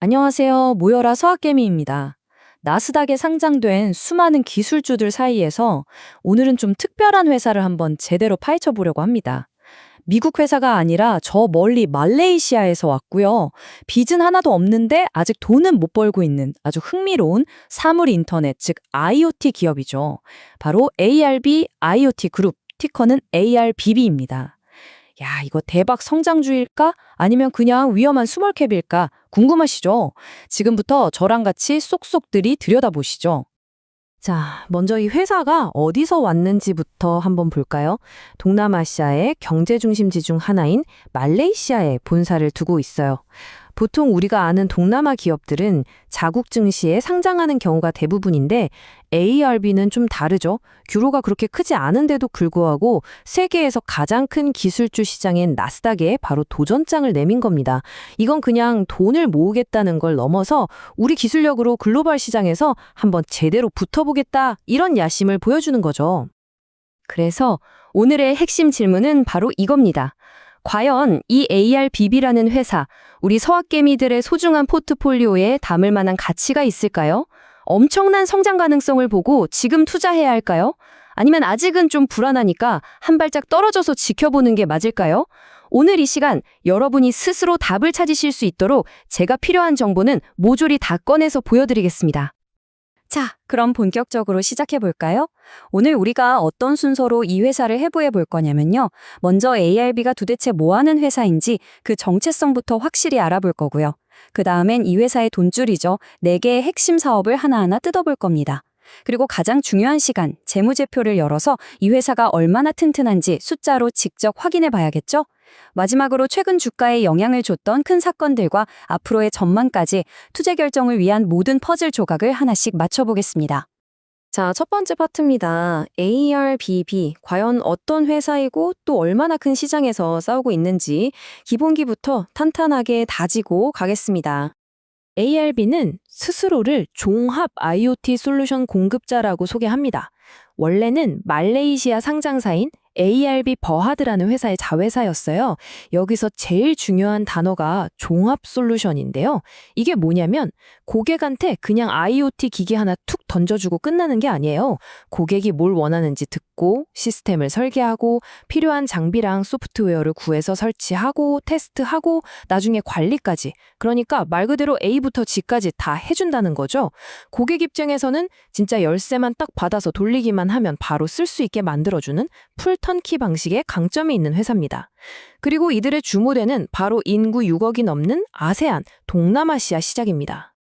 안녕하세요. 모여라 서학개미입니다. 나스닥에 상장된 수많은 기술주들 사이에서 오늘은 좀 특별한 회사를 한번 제대로 파헤쳐 보려고 합니다. 미국 회사가 아니라 저 멀리 말레이시아에서 왔고요. 빚은 하나도 없는데 아직 돈은 못 벌고 있는 아주 흥미로운 사물 인터넷, 즉 IoT 기업이죠. 바로 ARB IoT 그룹, 티커는 ARBB입니다. 야, 이거 대박 성장주일까? 아니면 그냥 위험한 스몰캡일까? 궁금하시죠? 지금부터 저랑 같이 쏙쏙들이 들여다보시죠. 자, 먼저 이 회사가 어디서 왔는지부터 한번 볼까요? 동남아시아의 경제 중심지 중 하나인 말레이시아에 본사를 두고 있어요. 보통 우리가 아는 동남아 기업들은 자국 증시에 상장하는 경우가 대부분인데 ARB는 좀 다르죠. 규모가 그렇게 크지 않은데도 불구하고 세계에서 가장 큰 기술주 시장인 나스닥에 바로 도전장을 내민 겁니다. 이건 그냥 돈을 모으겠다는 걸 넘어서 우리 기술력으로 글로벌 시장에서 한번 제대로 붙어보겠다 이런 야심을 보여주는 거죠. 그래서 오늘의 핵심 질문은 바로 이겁니다. 과연 이 ARBB라는 회사, 우리 서학개미들의 소중한 포트폴리오에 담을 만한 가치가 있을까요? 엄청난 성장 가능성을 보고 지금 투자해야 할까요? 아니면 아직은 좀 불안하니까 한 발짝 떨어져서 지켜보는 게 맞을까요? 오늘 이 시간 여러분이 스스로 답을 찾으실 수 있도록 제가 필요한 정보는 모조리 다 꺼내서 보여드리겠습니다. 자, 그럼 본격적으로 시작해 볼까요? 오늘 우리가 어떤 순서로 이 회사를 해부해 볼 거냐면요. 먼저 ARB가 도대체 뭐 하는 회사인지 그 정체성부터 확실히 알아볼 거고요. 그 다음엔 이 회사의 돈줄이죠. 4개의 핵심 사업을 하나하나 뜯어볼 겁니다. 그리고 가장 중요한 시간, 재무제표를 열어서 이 회사가 얼마나 튼튼한지 숫자로 직접 확인해 봐야겠죠? 마지막으로 최근 주가에 영향을 줬던 큰 사건들과 앞으로의 전망까지 투자 결정을 위한 모든 퍼즐 조각을 하나씩 맞춰보겠습니다. 자, 첫 번째 파트입니다. ARBB, 과연 어떤 회사이고 또 얼마나 큰 시장에서 싸우고 있는지 기본기부터 탄탄하게 다지고 가겠습니다. ARB는 스스로를 종합 IoT 솔루션 공급자라고 소개합니다. 원래는 말레이시아 상장사인 ARB 버하드라는 회사의 자회사였어요. 여기서 제일 중요한 단어가 종합 솔루션인데요. 이게 뭐냐면 고객한테 그냥 IoT 기기 하나 툭 던져주고 끝나는 게 아니에요. 고객이 뭘 원하는지 듣고 시스템을 설계하고 필요한 장비랑 소프트웨어를 구해서 설치하고 테스트하고 나중에 관리까지. 그러니까 말 그대로 A부터 G까지 다 해준다는 거죠. 고객 입장에서는 진짜 열쇠만 딱 받아서 돌리기만 하면 바로 쓸 수 있게 만들어주는 풀 턴키 방식의 강점이 있는 회사입니다. 그리고 이들의 주모대는 바로 인구 6억이 넘는 아세안, 동남아시아 시장입니다.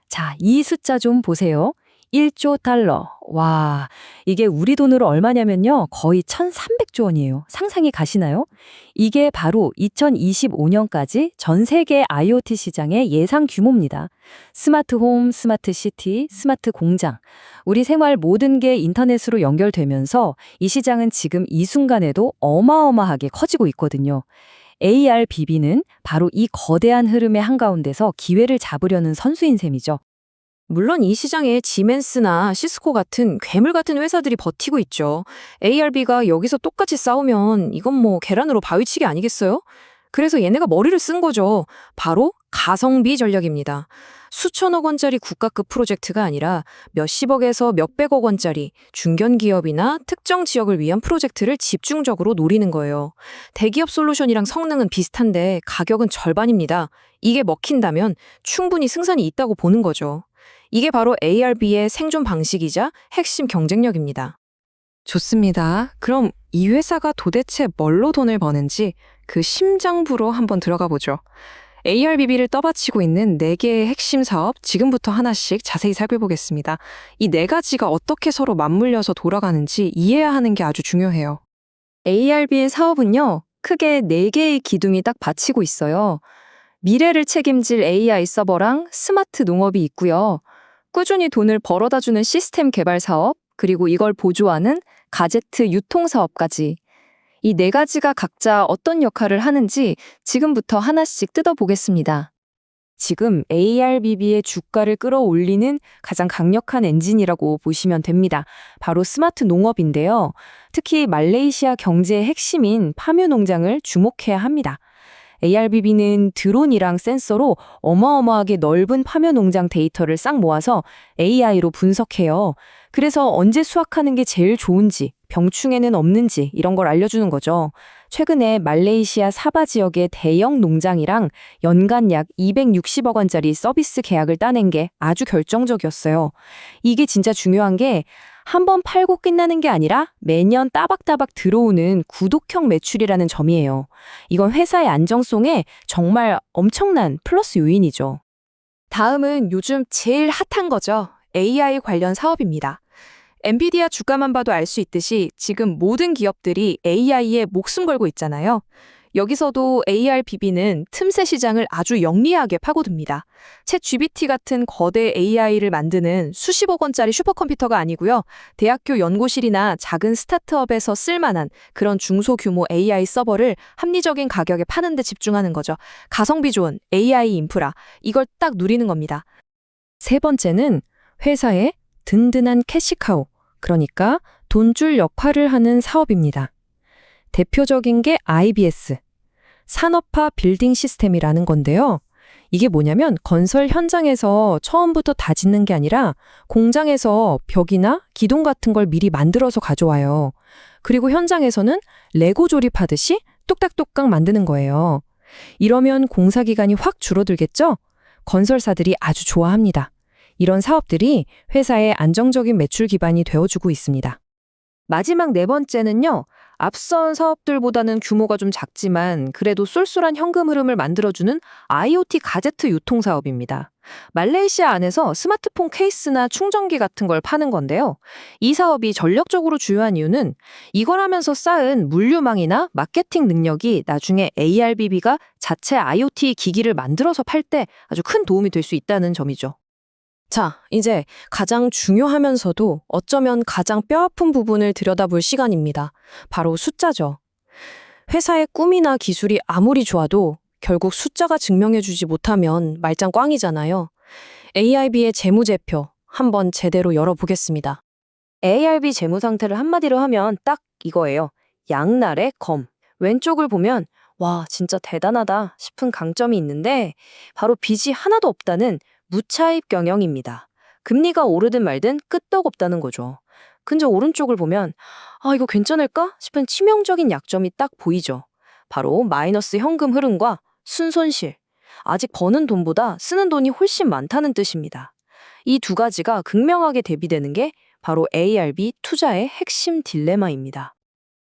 자, 이 숫자 좀 보세요. 1조 달러. 와, 이게 우리 돈으로 얼마냐면요. 거의 1,300조 원이에요. 상상이 가시나요? 이게 바로 2025년까지 전 세계 IoT 시장의 예상 규모입니다. 스마트 홈, 스마트 시티, 스마트 공장. 우리 생활 모든 게 인터넷으로 연결되면서 이 시장은 지금 이 순간에도 어마어마하게 커지고 있거든요. ARBB는 바로 이 거대한 흐름의 한가운데서 기회를 잡으려는 선수인 셈이죠. 물론 이 시장에 지멘스나 시스코 같은 괴물 같은 회사들이 버티고 있죠. ARB가 여기서 똑같이 싸우면 이건 뭐 계란으로 바위치기 아니겠어요? 그래서 얘네가 머리를 쓴 거죠. 바로 가성비 전략입니다. 수천억 원짜리 국가급 프로젝트가 아니라 몇십억에서 몇백억 원짜리 중견기업이나 특정 지역을 위한 프로젝트를 집중적으로 노리는 거예요. 대기업 솔루션이랑 성능은 비슷한데 가격은 절반입니다. 이게 먹힌다면 충분히 승산이 있다고 보는 거죠. 이게 바로 ARB의 생존 방식이자 핵심 경쟁력입니다. 좋습니다. 그럼 이 회사가 도대체 뭘로 돈을 버는지 그 심장부로 한번 들어가 보죠. ARBB를 떠받치고 있는 4개의 핵심 사업 지금부터 하나씩 자세히 살펴보겠습니다. 이 4가지가 어떻게 서로 맞물려서 돌아가는지 이해해야 하는 게 아주 중요해요. ARB의 사업은요, 크게 4개의 기둥이 딱 받치고 있어요. 미래를 책임질 AI 서버랑 스마트 농업이 있고요. 꾸준히 돈을 벌어다주는 시스템 개발 사업, 그리고 이걸 보조하는 가제트 유통 사업까지. 이 4가지가 각자 어떤 역할을 하는지 지금부터 하나씩 뜯어보겠습니다. 지금 ARBB의 주가를 끌어올리는 가장 강력한 엔진이라고 보시면 됩니다. 바로 스마트 농업인데요. 특히 말레이시아 경제의 핵심인 파묘 농장을 주목해야 합니다. ARBB는 드론이랑 센서로 어마어마하게 넓은 파묘 농장 데이터를 싹 모아서 AI로 분석해요. 그래서 언제 수확하는 게 제일 좋은지, 병충해는 없는지 이런 걸 알려주는 거죠. 최근에 말레이시아 사바 지역의 대형 농장이랑 연간 약 260억 원짜리 서비스 계약을 따낸 게 아주 결정적이었어요. 이게 진짜 중요한 게 한 번 팔고 끝나는 게 아니라 매년 따박따박 들어오는 구독형 매출이라는 점이에요. 이건 회사의 안정성에 정말 엄청난 플러스 요인이죠. 다음은 요즘 제일 핫한 거죠. AI 관련 사업입니다. 엔비디아 주가만 봐도 알 수 있듯이 지금 모든 기업들이 AI에 목숨 걸고 있잖아요. 여기서도 ARBB는 틈새 시장을 아주 영리하게 파고듭니다. 챗GPT 같은 거대 AI를 만드는 수십억 원짜리 슈퍼컴퓨터가 아니고요. 대학교 연구실이나 작은 스타트업에서 쓸만한 그런 중소규모 AI 서버를 합리적인 가격에 파는 데 집중하는 거죠. 가성비 좋은 AI 인프라, 이걸 딱 누리는 겁니다. 세 번째는 회사의 든든한 캐시카우, 그러니까 돈줄 역할을 하는 사업입니다. 대표적인 게 IBS, 산업화 빌딩 시스템이라는 건데요. 이게 뭐냐면 건설 현장에서 처음부터 다 짓는 게 아니라 공장에서 벽이나 기둥 같은 걸 미리 만들어서 가져와요. 그리고 현장에서는 레고 조립하듯이 뚝딱뚝딱 만드는 거예요. 이러면 공사 기간이 확 줄어들겠죠? 건설사들이 아주 좋아합니다. 이런 사업들이 회사의 안정적인 매출 기반이 되어주고 있습니다. 마지막 네 번째는요. 앞선 사업들보다는 규모가 좀 작지만 그래도 쏠쏠한 현금 흐름을 만들어주는 IoT 가제트 유통 사업입니다. 말레이시아 안에서 스마트폰 케이스나 충전기 같은 걸 파는 건데요. 이 사업이 전력적으로 주요한 이유는 이걸 하면서 쌓은 물류망이나 마케팅 능력이 나중에 ARBB가 자체 IoT 기기를 만들어서 팔 때 아주 큰 도움이 될 수 있다는 점이죠. 자, 이제 가장 중요하면서도 어쩌면 가장 뼈아픈 부분을 들여다볼 시간입니다. 바로 숫자죠. 회사의 꿈이나 기술이 아무리 좋아도 결국 숫자가 증명해주지 못하면 말짱 꽝이잖아요. ARB의 재무제표 한번 제대로 열어보겠습니다. ARB 재무 상태를 한마디로 하면 딱 이거예요. 양날의 검. 왼쪽을 보면 와, 진짜 대단하다 싶은 강점이 있는데 바로 빚이 하나도 없다는 무차입 경영입니다. 금리가 오르든 말든 끄떡없다는 거죠. 근데 오른쪽을 보면 아, 이거 괜찮을까 싶은 치명적인 약점이 딱 보이죠. 바로 마이너스 현금 흐름과 순손실. 아직 버는 돈보다 쓰는 돈이 훨씬 많다는 뜻입니다. 이 두 가지가 극명하게 대비되는 게 바로 ARB 투자의 핵심 딜레마입니다.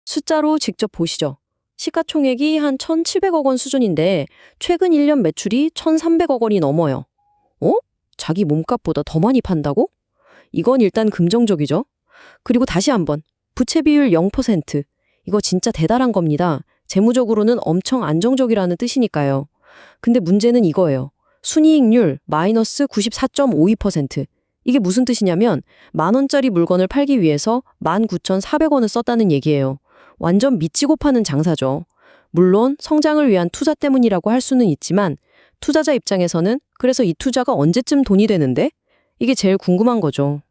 숫자로 직접 보시죠. 시가총액이 한 1,700억 원 수준인데 최근 1년 매출이 1,300억 원이 넘어요. 자기 몸값보다 더 많이 판다고? 이건 일단 긍정적이죠. 그리고 다시 한번 부채 비율 0%. 이거 진짜 대단한 겁니다. 재무적으로는 엄청 안정적이라는 뜻이니까요. 근데 문제는 이거예요. 순이익률 마이너스 94.52%. 이게 무슨 뜻이냐면 10,000원짜리 물건을 팔기 위해서 19,400원을 썼다는 얘기예요. 완전 미치고 파는 장사죠. 물론 성장을 위한 투자 때문이라고 할 수는 있지만 투자자 입장에서는 그래서 이 투자가 언제쯤 돈이 되는데? 이게 제일 궁금한 거죠.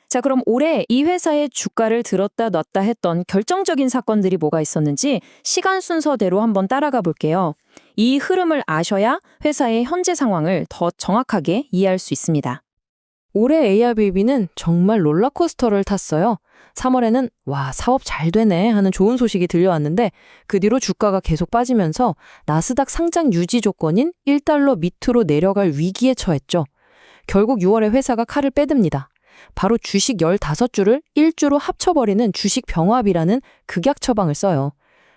자, 그럼 올해 이 회사의 주가를 들었다 놨다 했던 결정적인 사건들이 뭐가 있었는지 시간 순서대로 한번 따라가 볼게요. 이 흐름을 아셔야 회사의 현재 상황을 더 정확하게 이해할 수 있습니다. 올해 ARBB는 정말 롤러코스터를 탔어요. 3월에는 와, 사업 잘 되네 하는 좋은 소식이 들려왔는데 그 뒤로 주가가 계속 빠지면서 나스닥 상장 유지 조건인 1달러 밑으로 내려갈 위기에 처했죠. 결국 6월에 회사가 칼을 빼듭니다. 바로 주식 15주를 1주로 합쳐버리는 주식 병합이라는 극약 처방을 써요.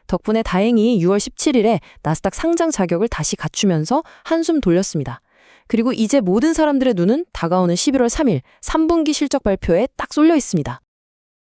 덕분에 다행히 6월 17일에 나스닥 상장 자격을 다시 갖추면서 한숨 돌렸습니다. 그리고 이제 모든 사람들의 눈은 다가오는 11월 3일 3분기 실적 발표에 딱 쏠려 있습니다.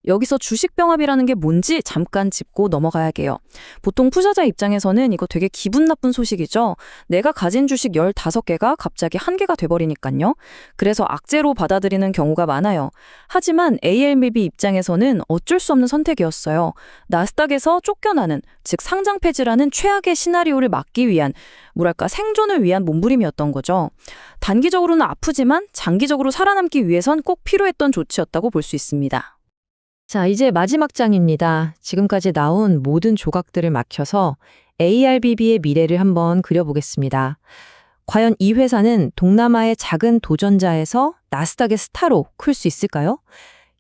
여기서 주식병합이라는 게 뭔지 잠깐 짚고 넘어가야 해요. 보통 투자자 입장에서는 이거 되게 기분 나쁜 소식이죠. 내가 가진 주식 15개가 갑자기 1개가 돼버리니까요. 그래서 악재로 받아들이는 경우가 많아요. 하지만 ARBB 입장에서는 어쩔 수 없는 선택이었어요. 나스닥에서 쫓겨나는, 즉 상장 폐지라는 최악의 시나리오를 막기 위한, 뭐랄까 생존을 위한 몸부림이었던 거죠. 단기적으로는 아프지만 장기적으로 살아남기 위해선 꼭 필요했던 조치였다고 볼 수 있습니다. 자, 이제 마지막 장입니다. 지금까지 나온 모든 조각들을 막혀서 ARBB의 미래를 한번 그려보겠습니다. 과연 이 회사는 동남아의 작은 도전자에서 나스닥의 스타로 클 수 있을까요?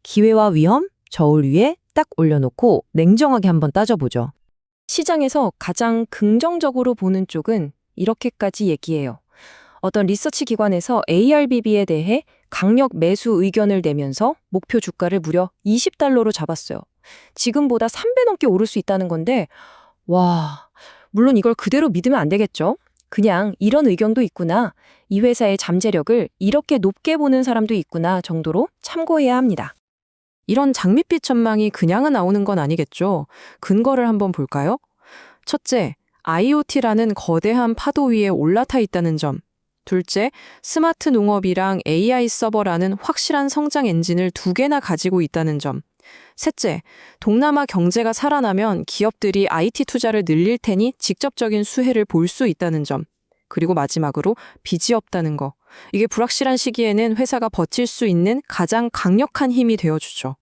기회와 위험, 저울 위에 딱 올려놓고 냉정하게 한번 따져보죠. 시장에서 가장 긍정적으로 보는 쪽은 이렇게까지 얘기해요. 어떤 리서치 기관에서 ARBB에 대해 강력 매수 의견을 내면서 목표 주가를 무려 $20로 잡았어요. 지금보다 3배 넘게 오를 수 있다는 건데, 와, 물론 이걸 그대로 믿으면 안 되겠죠? 그냥 이런 의견도 있구나, 이 회사의 잠재력을 이렇게 높게 보는 사람도 있구나 정도로 참고해야 합니다. 이런 장밋빛 전망이 그냥은 나오는 건 아니겠죠? 근거를 한번 볼까요? 첫째, IoT라는 거대한 파도 위에 올라타 있다는 점. 둘째, 스마트 농업이랑 AI 서버라는 확실한 성장 엔진을 두 개나 가지고 있다는 점. 셋째, 동남아 경제가 살아나면 기업들이 IT 투자를 늘릴 테니 직접적인 수혜를 볼 수 있다는 점. 그리고 마지막으로 빚이 없다는 거. 이게 불확실한 시기에는 회사가 버틸 수 있는 가장 강력한 힘이 되어주죠.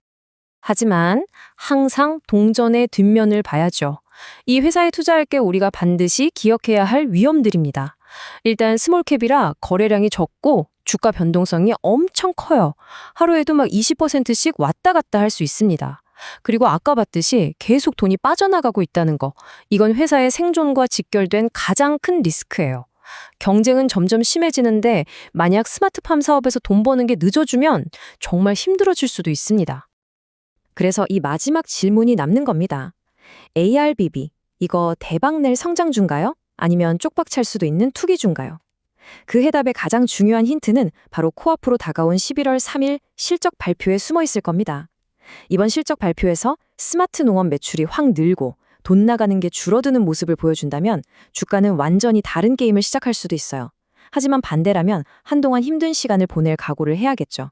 하지만 항상 동전의 뒷면을 봐야죠. 이 회사에 투자할 게 우리가 반드시 기억해야 할 위험들입니다. 일단 스몰캡이라 거래량이 적고 주가 변동성이 엄청 커요. 하루에도 막 20%씩 왔다 갔다 할 수 있습니다. 그리고 아까 봤듯이 계속 돈이 빠져나가고 있다는 거. 이건 회사의 생존과 직결된 가장 큰 리스크예요. 경쟁은 점점 심해지는데 만약 스마트팜 사업에서 돈 버는 게 늦어지면 정말 힘들어질 수도 있습니다. 그래서 이 마지막 질문이 남는 겁니다. ARBB, 이거 대박 낼 성장주인가요? 아니면 쪽박 찰 수도 있는 투기주인가요? 그 해답의 가장 중요한 힌트는 바로 코앞으로 다가온 11월 3일 실적 발표에 숨어 있을 겁니다. 이번 실적 발표에서 스마트 농업 매출이 확 늘고 돈 나가는 게 줄어드는 모습을 보여준다면 주가는 완전히 다른 게임을 시작할 수도 있어요. 하지만 반대라면 한동안 힘든 시간을 보낼 각오를 해야겠죠.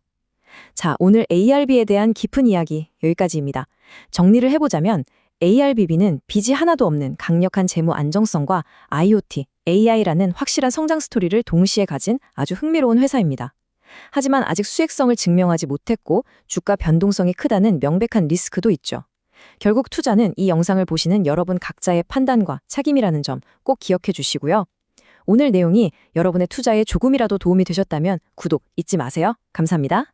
자, 오늘 ARB에 대한 깊은 이야기 여기까지입니다. 정리를 해보자면 ARBB는 빚이 하나도 없는 강력한 재무 안정성과 IoT, AI라는 확실한 성장 스토리를 동시에 가진 아주 흥미로운 회사입니다. 하지만 아직 수익성을 증명하지 못했고 주가 변동성이 크다는 명백한 리스크도 있죠. 결국 투자는 이 영상을 보시는 여러분 각자의 판단과 책임이라는 점 꼭 기억해 주시고요. 오늘 내용이 여러분의 투자에 조금이라도 도움이 되셨다면 구독 잊지 마세요. 감사합니다.